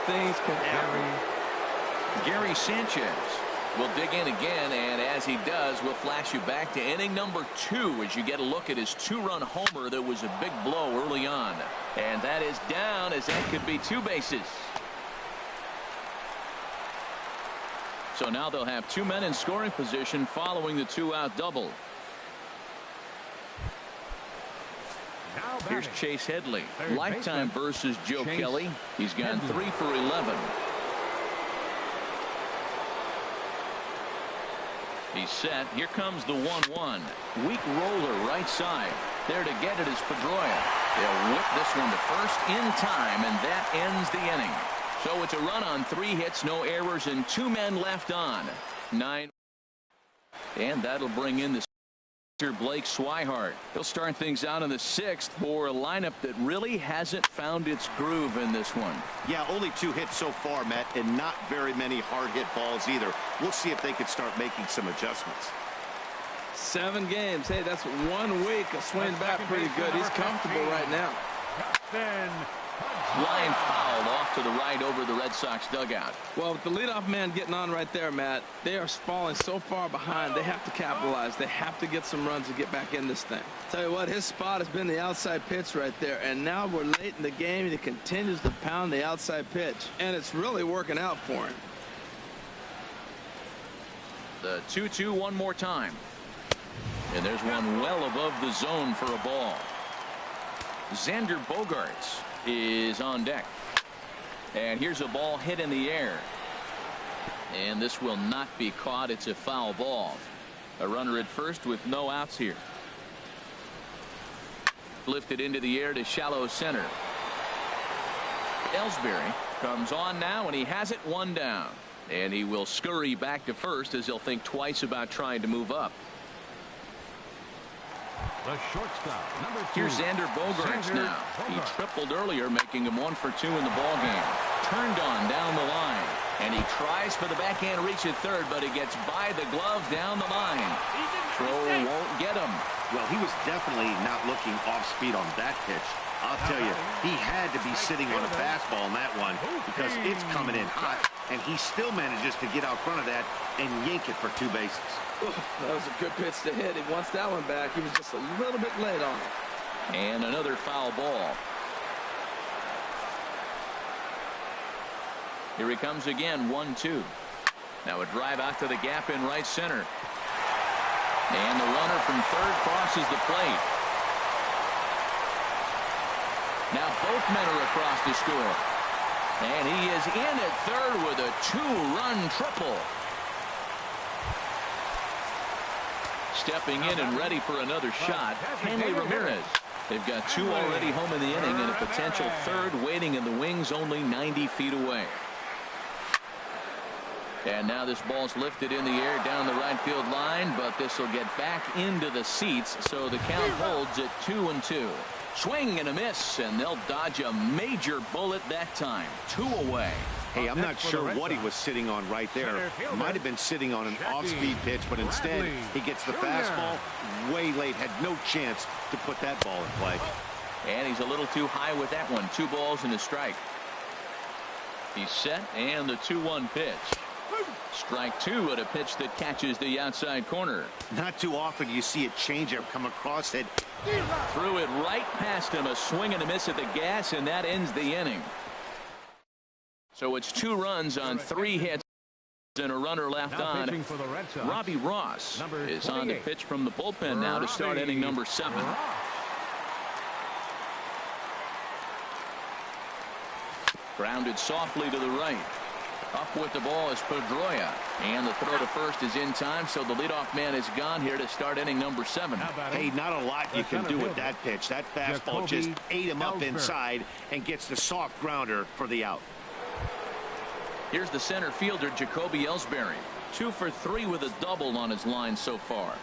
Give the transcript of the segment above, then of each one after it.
things can happen. Gary Sanchez will dig in again, and as he does, we'll flash you back to inning number 2 as you get a look at his 2-run homer that was a big blow early on. And that is down, as that could be 2 bases. So now they'll have 2 men in scoring position following the 2-out double. Here's Chase Headley. Lifetime versus Joe Kelly. He's gone 3 for 11. He's set. Here comes the 1-1. Weak roller right side. There to get it is Pedroia. They'll whip this one to first in time, and that ends the inning. So it's a run on 3 hits, no errors, and 2 men left on. 9. And that'll bring in the Blake Swihart. He'll start things out in the 6th for a lineup that really hasn't found its groove in this one. Yeah, only 2 hits so far, Matt, and not very many hard hit balls either. We'll see if they can start making some adjustments. 7 games. Hey, that's 1 week of swinging back pretty good. He's comfortable right now. Line foul off to the right over the Red Sox dugout. Well, with the leadoff man getting on right there, Matt, they are falling so far behind. They have to capitalize. They have to get some runs to get back in this thing. Tell you what, his spot has been the outside pitch right there, and now we're late in the game, and he continues to pound the outside pitch, and it's really working out for him. The 2-2 one more time, and there's one well above the zone for a ball. Xander Bogaerts is on deck, and here's a ball hit in the air, and this will not be caught. It's a foul ball. A runner at first with no outs here. Lifted into the air to shallow center. Ellsbury comes on now, and he has it 1 down, and he will scurry back to first as he'll think twice about trying to move up. The shortstop, number 2. Here's Xander Bogaerts now. He tripled earlier, making him 1 for 2 in the ballgame. Turned on down the line, and he tries for the backhand reach at third, but he gets by the glove down the line. Throw won't get him. Well, he was definitely not looking off speed on that pitch. I'll tell you, he had to be sitting on a fastball on that one because it's coming in hot, and he still manages to get out front of that and yank it for 2 bases. That was a good pitch to hit. He wants that one back. He was just a little bit late on it. And another foul ball. Here he comes again, 1-2. Now a drive out to the gap in right center. And the runner from third crosses the plate. Now both men are across to score. And he is in at third with a 2-run triple. Stepping in and ready for another shot, Hanley Ramirez. They've got 2 already home in the inning, and a potential 3rd waiting in the wings only 90 feet away. And now this ball's lifted in the air down the right field line, but this will get back into the seats, so the count holds at 2-2. Swing and a miss, and they'll dodge a major bullet that time. 2 away. Hey, I'm not sure what he was sitting on right there. Might have been sitting on an off-speed pitch, but instead he gets the fastball way late. Had no chance to put that ball in play. And he's a little too high with that one. 2 balls and a strike. He's set, and the 2-1 pitch. Strike 2 at a pitch that catches the outside corner. Not too often you see a changeup come across it. Threw it right past him. A swing and a miss at the gas, and that ends the inning. So it's 2 runs on 3 hits and a runner left on. Robbie Ross is on to pitch from the bullpen now to start inning number 7. Grounded softly to the right. Up with the ball is Pedroia, and the throw to first is in time, so the leadoff man is gone here to start inning number 7. Hey, not a lot you can do with that pitch. That fastball just ate him up inside and gets the soft grounder for the out. Here's the center fielder, Jacoby Ellsbury. 2 for 3 with a double on his line so far.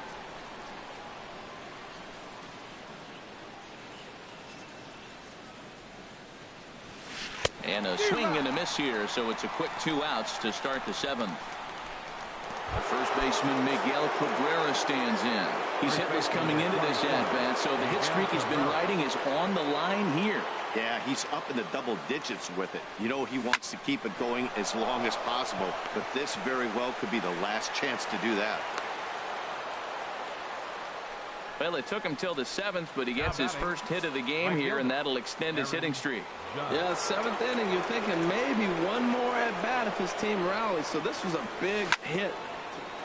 And a swing and a miss here, so it's a quick 2 outs to start the 7th. First baseman Miguel Cabrera stands in. He's hitless coming into this at-bat, so the hit streak he's been riding is on the line here. Yeah, he's up in the double digits with it. You know he wants to keep it going as long as possible, but this very well could be the last chance to do that. Well, it took him till the 7th, but he gets his first hit of the game here, and that'll extend his hitting streak. Yeah, 7th inning, you're thinking maybe one more at-bat if his team rallies, so this was a big hit.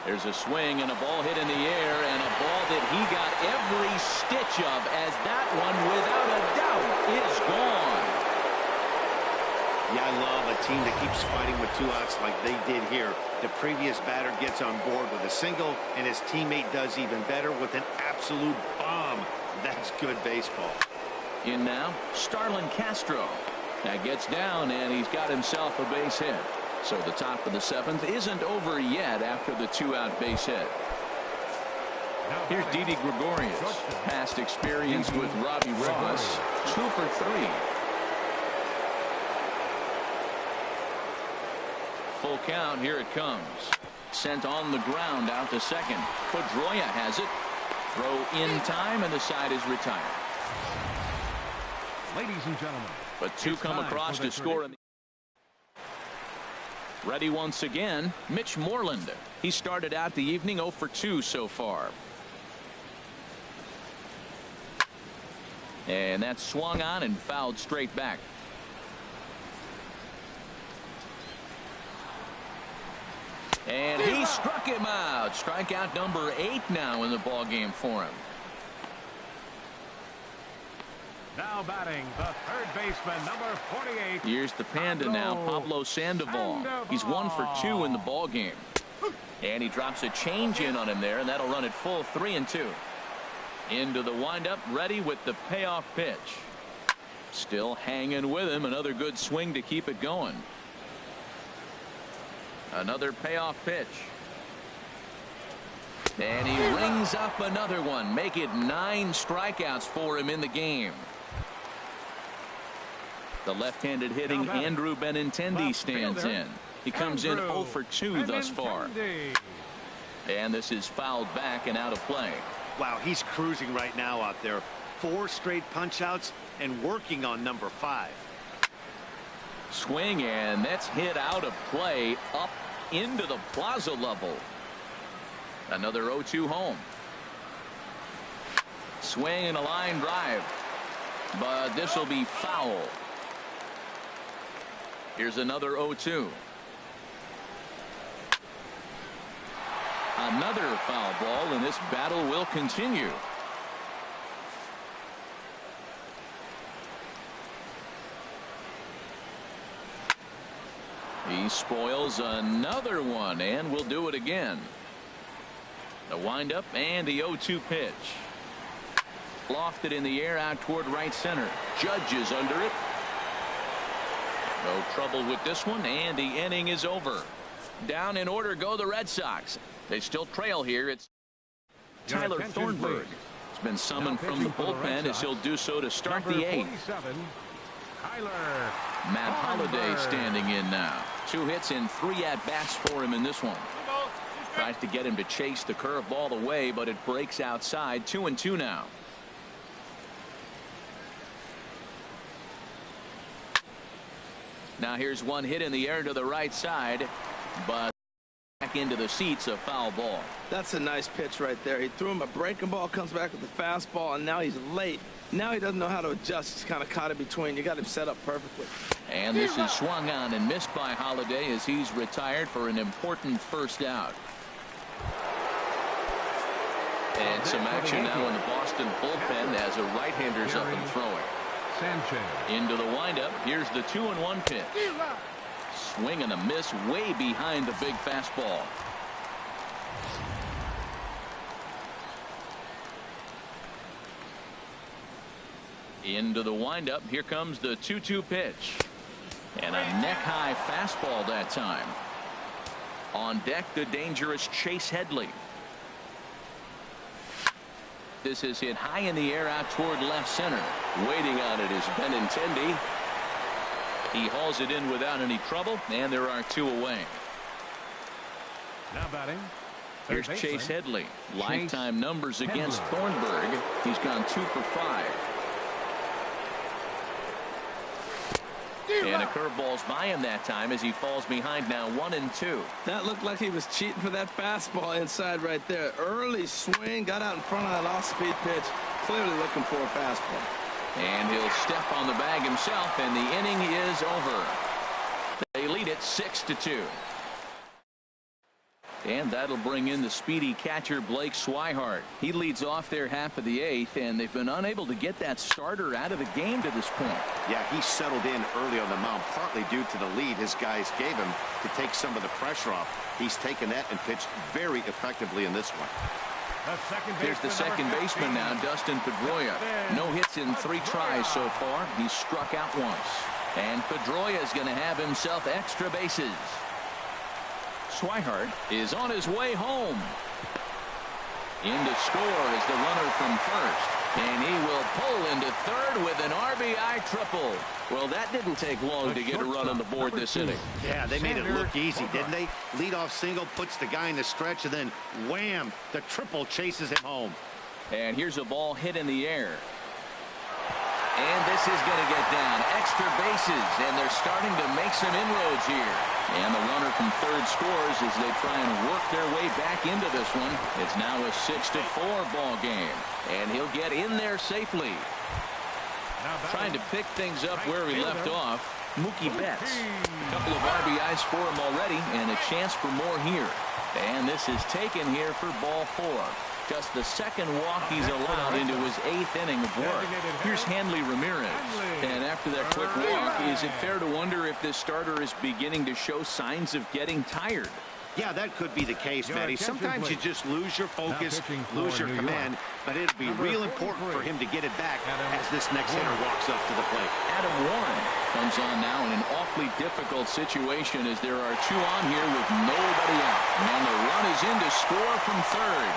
There's a swing and a ball hit in the air, and a ball that he got every stitch of, as that one, without a doubt, is gone. Yeah, I love a team that keeps fighting with 2 outs like they did here. The previous batter gets on board with a single, and his teammate does even better with an absolute bomb. That's good baseball. In now, Starlin Castro. That gets down, and he's got himself a base hit. So the top of the 7th isn't over yet after the 2-out base hit. Here's Didi Gregorius. Past experience with Robbie Ross. 2 for 3. Full count. Here it comes. Sent on the ground out to second. Pedroia has it. Throw in time, and the side is retired. Ladies and gentlemen, But 2 come across to score. Ready once again, Mitch Moreland. He started out the evening 0 for 2 so far. And that's swung on and fouled straight back. And he struck him out. Strikeout number 8 now in the ball game for him. now batting the third baseman, number 48. Here's the Panda now, Pablo Sandoval. He's 1 for 2 in the ball game. And he drops a change in on him there, and that'll run it full 3-2. Into the windup, ready with the payoff pitch. Still hanging with him. Another good swing to keep it going. Another payoff pitch. And he rings up another one. Make it 9 strikeouts for him in the game. The left-handed hitting Andrew Benintendi stands in. He comes in 0 for 2 thus far. And this is fouled back and out of play. Wow, he's cruising right now out there. 4 straight punch-outs and working on number 5. Swing, and that's hit out of play up into the plaza level. Another 0-2 home. Swing and a line drive. But this will be foul. Here's another 0-2. Another foul ball, and this battle will continue. He spoils another one, and will do it again. The windup and the 0-2 pitch. Lofted in the air out toward right center. Judge is under it. No trouble with this one, and the inning is over. Down in order go the Red Sox. They still trail here. It's Tyler Thornburg. He's been summoned from the bullpen as he'll do so to start the 8th. Matt Holliday standing in now. 2 hits and 3 at-bats for him in this one. Tries to get him to chase the curveball away, but it breaks outside. 2-2 now. Now here's one hit in the air to the right side, but back into the seats, a foul ball. That's a nice pitch right there. He threw him a breaking ball, comes back with the fastball, and now he's late. Now he doesn't know how to adjust. He's kind of caught in between. You got him set up perfectly. And this is swung on and missed by Holliday as he's retired for an important first out. And some action now in the Boston bullpen as a right-hander's up and throwing. Into the windup. Here's the 2-1 pitch. Swing and a miss way behind the big fastball. Into the windup. Here comes the 2-2 pitch. And a neck-high fastball that time. On deck, the dangerous Chase Headley. This is hit high in the air out toward left center. Waiting on it is Benintendi. He hauls it in without any trouble, and there are 2 away. Now batting Here's Chase Headley. Lifetime numbers against Thornburg. He's gone 2 for 5. And a curveball's by him that time as he falls behind now 1-2. That looked like he was cheating for that fastball inside right there. Early swing, got out in front of that off-speed pitch. Clearly looking for a fastball. And he'll step on the bag himself, and the inning is over. They lead it 6-2. And that'll bring in the speedy catcher Blake Swihart. He leads off their half of the 8th, and they've been unable to get that starter out of the game to this point. Yeah, he settled in early on the mound, partly due to the lead his guys gave him to take some of the pressure off. He's taken that and pitched very effectively in this one. Here's the second baseman now, Dustin Pedroia. No hits in 3 tries so far. He's struck out once. And Pedroia is going to have himself extra bases. Swihart is on his way home. In to score is the runner from first. And he will pull into third with an RBI triple. Well, that didn't take long to get a run on the board this inning. Yeah, they made it look easy, didn't they? Leadoff single puts the guy in the stretch, and then wham, the triple chases him home. And here's a ball hit in the air. And this is going to get down. Extra bases, and they're starting to make some inroads here. And the runner from third scores as they try and work their way back into this one. It's now a 6-4 ball game. And he'll get in there safely. Trying to pick things up where he left off, Mookie Betts. A couple of RBIs for him already, and a chance for more here. And this is taken here for ball 4. Just the second walk he's allowed into his 8th inning of work. Here's Hanley Ramirez. And after that quick walk, is it fair to wonder if this starter is beginning to show signs of getting tired? Yeah, that could be the case, Matty. Sometimes you just lose your focus, lose your command, but it'll be real important for him to get it back as this next hitter walks up to the plate. Adam Warren comes on now in an awfully difficult situation as there are 2 on here with nobody out. And the run is in to score from third.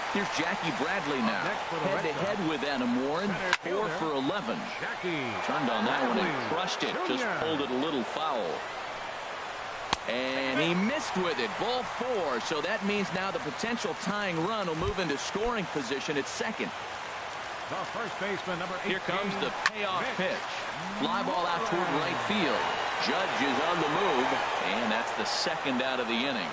Here's Jackie Bradley now. Head-to-head with Adam Warren. 4 for 11. Turned on that one and crushed it. Just pulled it a little foul. And he missed with it. Ball 4. So that means now the potential tying run will move into scoring position at second. The first baseman, number 18. Here comes the payoff pitch. Fly ball out toward right field. Judge is on the move. And that's the second out of the inning.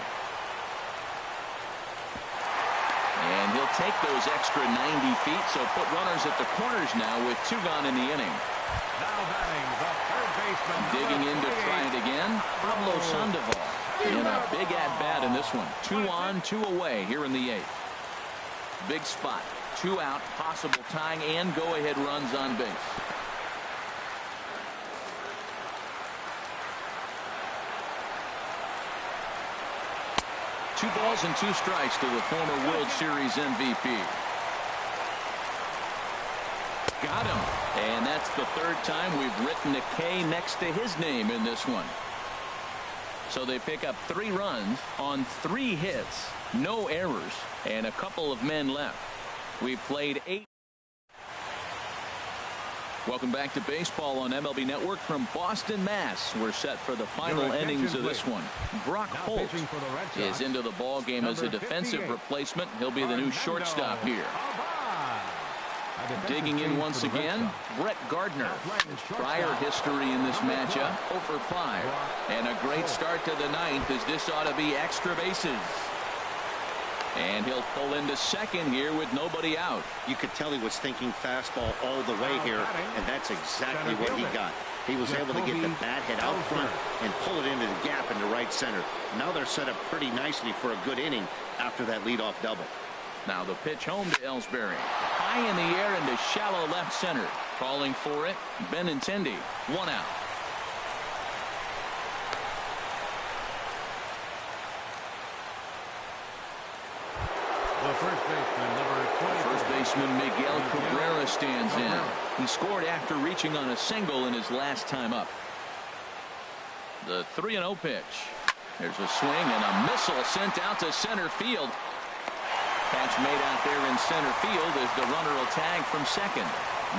And he'll take those extra 90 feet, so put runners at the corners now with 2 gone in the inning. Now batting, the third baseman. Digging in to try it again, Pablo Sandoval. In a big at-bat in this one. 2 on, 2 away here in the 8th. Big spot. 2 out, possible tying and go-ahead runs on base. Two balls and 2 strikes to the former World Series MVP. Got him. And that's the 3rd time we've written a K next to his name in this one. So they pick up 3 runs on 3 hits, no errors, and a couple of men left. We've played 8. Welcome back to baseball on MLB Network from Boston, Mass. We're set for the final innings of this one. Brock Holt is into the ball game as a defensive replacement. He'll be the new shortstop here. Digging in once again, Brett Gardner. Prior history in this matchup, 0 for 5. And a great start to the 9th as this ought to be extra bases. And he'll pull into second here with nobody out. You could tell he was thinking fastball all the way here, and that's exactly what he got. He was able to get the bat head out front and pull it into the gap into right center. Now they're set up pretty nicely for a good inning after that leadoff double. Now the pitch home to Ellsbury. High in the air into shallow left center. Calling for it, Benintendi. 1 out. First baseman Miguel Cabrera stands in. He scored after reaching on a single in his last time up. The 3-0 pitch. There's a swing and a missile sent out to center field. Catch made out there in center field as the runner will tag from second.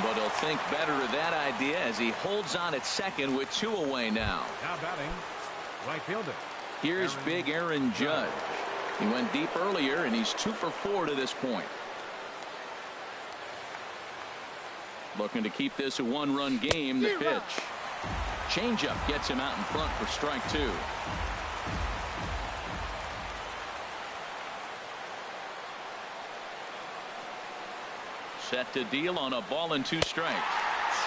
But he'll think better of that idea as he holds on at second with 2 away now. Now batting, right fielder Here's big Aaron Judge. He went deep earlier, and he's 2 for 4 to this point. Looking to keep this a one-run game. The pitch. Changeup gets him out in front for strike 2. Set to deal on a ball and 2 strikes.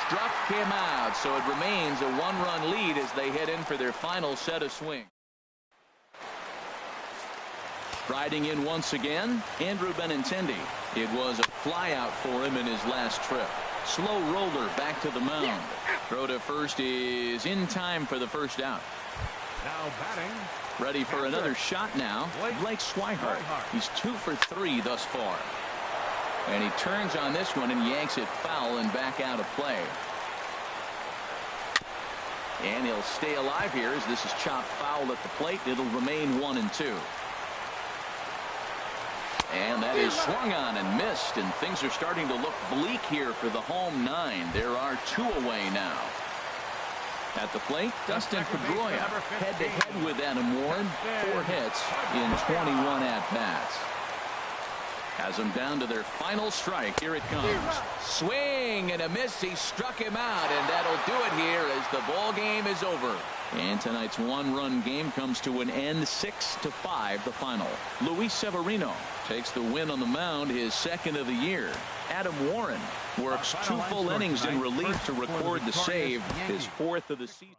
Struck him out, so it remains a one-run lead as they head in for their final set of swing. Riding in once again, Andrew Benintendi. It was a flyout for him in his last trip. Slow roller back to the mound. Throw to first is in time for the first out. Now batting. Ready for another shot now. Blake Swihart. He's 2 for 3 thus far. And he turns on this one and yanks it foul and back out of play. And he'll stay alive here as this is chopped foul at the plate. It'll remain 1-2. And that is swung on and missed, and things are starting to look bleak here for the home 9. There are 2 away now. At the plate, Dustin Pedroia head-to-head with Adam Warren. 4 hits in 21 at-bats. Has them down to their final strike. Here it comes. Swing and a miss. He struck him out, and that'll do it here as the ball game is over. And tonight's one-run game comes to an end. 6-5 the final. Luis Severino takes the win on the mound, his 2nd of the year. Adam Warren works 2 full innings in relief to record the save, his 4th of the season.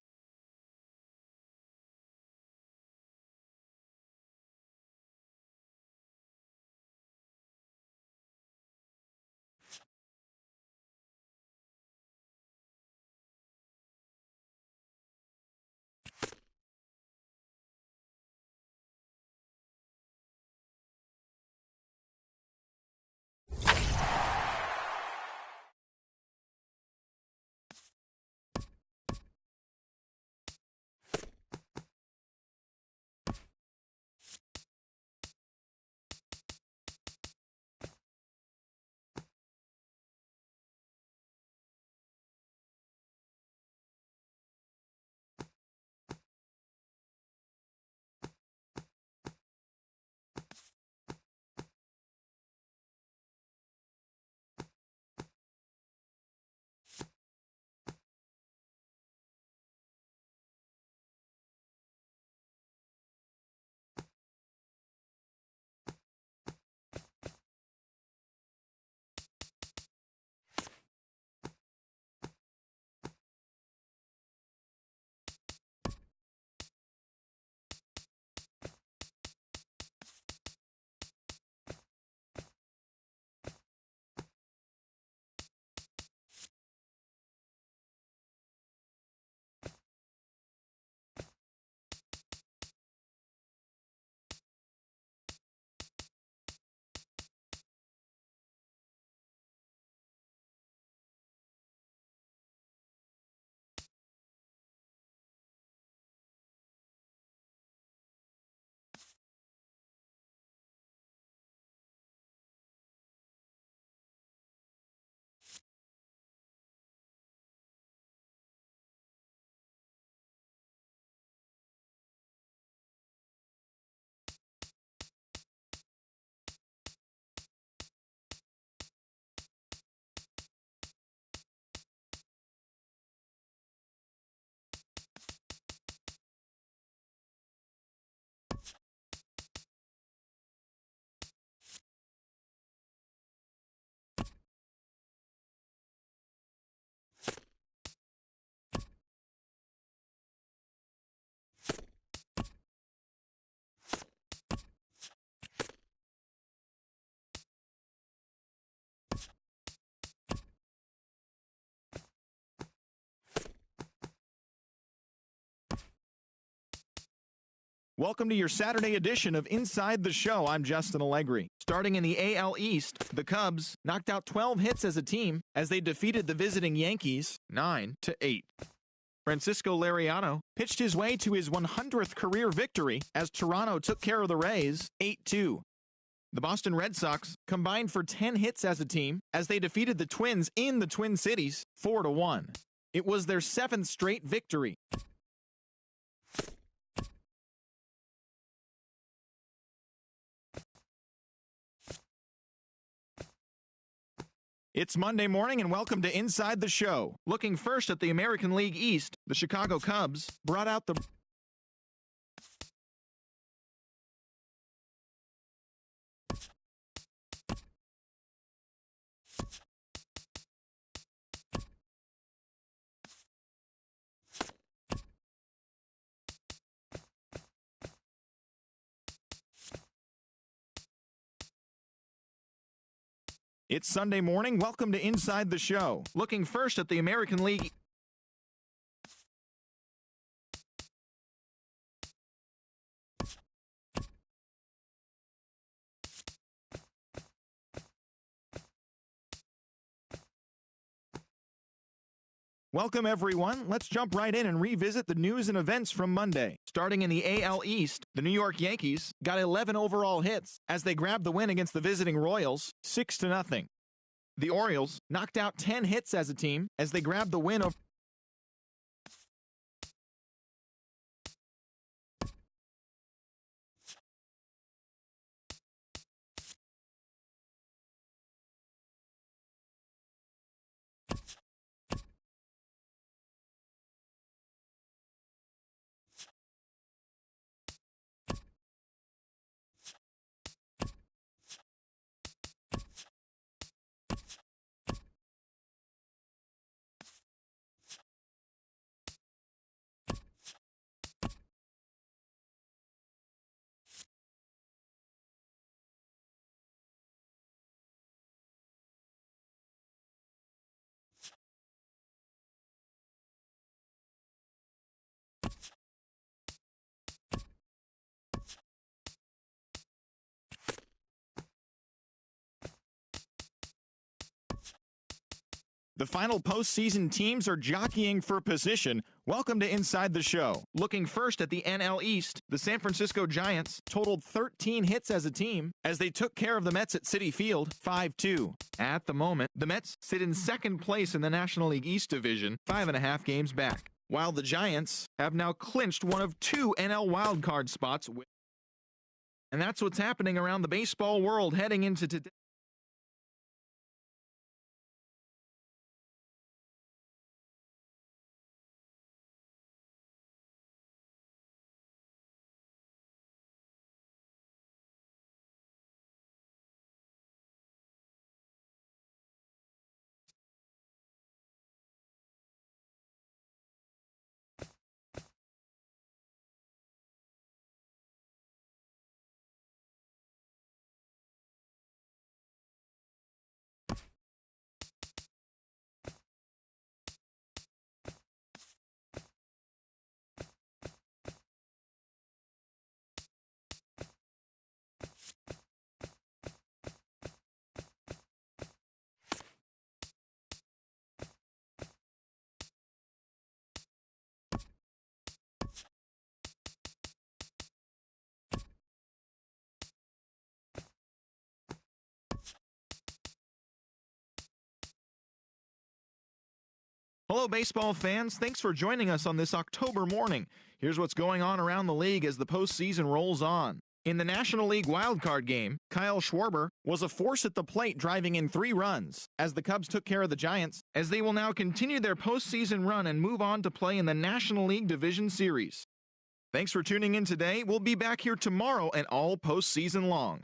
Welcome to your Saturday edition of Inside the Show. I'm Justin Allegri. Starting in the AL East, the Cubs knocked out 12 hits as a team as they defeated the visiting Yankees 9-8. Francisco Liriano pitched his way to his 100th career victory as Toronto took care of the Rays 8-2. The Boston Red Sox combined for 10 hits as a team as they defeated the Twins in the Twin Cities 4-1. It was their 7th straight victory. It's Monday morning and welcome to Inside the Show. Looking first at the American League East, the Chicago Cubs brought out the It's Sunday morning. Welcome to Inside the Show. Looking first at the American League. Welcome, everyone. Let's jump right in and revisit the news and events from Monday. Starting in the AL East, the New York Yankees got 11 overall hits as they grabbed the win against the visiting Royals 6-0. The Orioles knocked out 10 hits as a team as they grabbed the win over The final postseason teams are jockeying for position. Welcome to Inside the Show. Looking first at the NL East, the San Francisco Giants totaled 13 hits as a team as they took care of the Mets at Citi Field 5-2. At the moment, the Mets sit in second place in the National League East Division, 5.5 games back, while the Giants have now clinched one of 2 NL wildcard spots. And that's what's happening around the baseball world heading into today. Hello, baseball fans. Thanks for joining us on this October morning. Here's what's going on around the league as the postseason rolls on. In the National League wildcard game, Kyle Schwarber was a force at the plate, driving in 3 runs as the Cubs took care of the Giants, as they will now continue their postseason run and move on to play in the National League Division Series. Thanks for tuning in today. We'll be back here tomorrow and all postseason long.